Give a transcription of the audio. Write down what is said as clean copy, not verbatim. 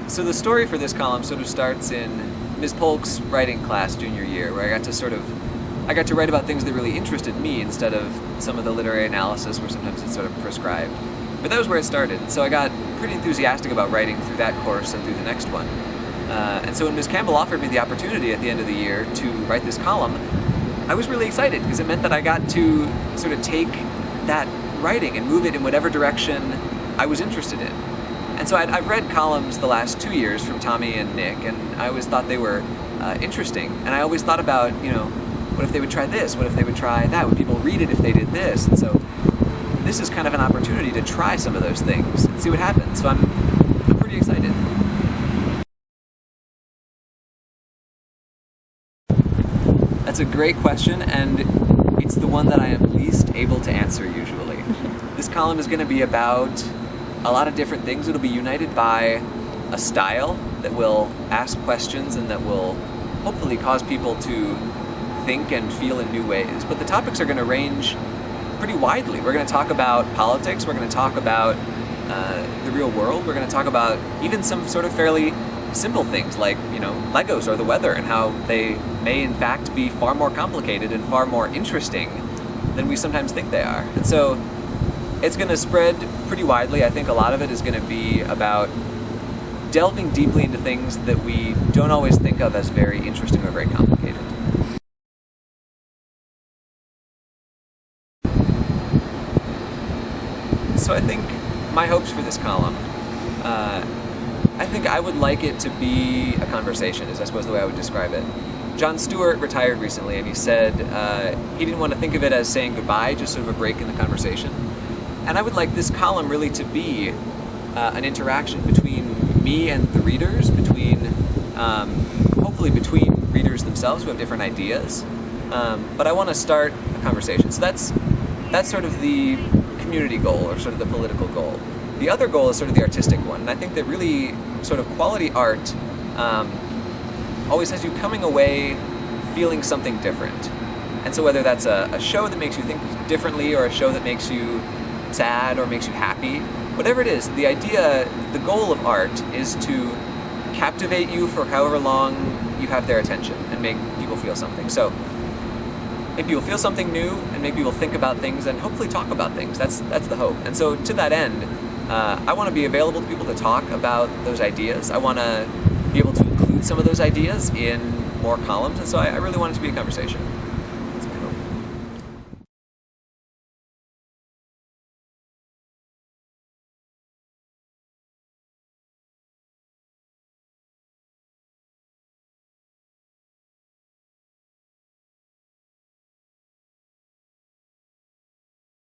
So the story for this column sort of starts in Ms. Polk's writing class junior year, where I got to write about things that really interested me instead of some of the literary analysis where sometimes it's sort of prescribed. But that was where it started. So I got pretty enthusiastic about writing through that course and through the next one. And so when Ms. Campbell offered me the opportunity at the end of the year to write this column, I was really excited because it meant that I got to sort of take that writing and move it in whatever direction I was interested in. And so I've read columns the last 2 years from Tommy and Nick, and I always thought they were interesting. And I always thought about, what if they would try this? What if they would try that? Would people read it if they did this? And so this is kind of an opportunity to try some of those things and see what happens. So I'm pretty excited. That's a great question, and it's the one that I am least able to answer usually. This column is going to be about a lot of different things. It'll be united by a style that will ask questions and that will hopefully cause people to think and feel in new ways. But the topics are going to range pretty widely. We're going to talk about politics, we're going to talk about the real world, we're going to talk about even some sort of fairly simple things like, Legos or the weather and how they may in fact be far more complicated and far more interesting than we sometimes think they are. And so it's going to spread pretty widely. I think a lot of it is going to be about delving deeply into things that we don't always think of as very interesting or very complicated. So I think my hopes for this column, I think I would like it to be a conversation, is I suppose the way I would describe it. Jon Stewart retired recently, and he said he didn't want to think of it as saying goodbye, just sort of a break in the conversation. And I would like this column really to be an interaction between me and the readers, hopefully between readers themselves who have different ideas. But I want to start a conversation. So that's sort of the community goal, or sort of the political goal. The other goal is sort of the artistic one, and I think that really sort of quality art always has you coming away feeling something different. And so whether that's a show that makes you think differently, or a show that makes you sad or makes you happy, whatever it is, the goal of art is to captivate you for however long you have their attention and make people feel something. So make people feel something new and make people think about things and hopefully talk about things. That's the hope. And so to that end, I want to be available to people to talk about those ideas. I want to be able to include some of those ideas in more columns, and so I really want it to be a conversation.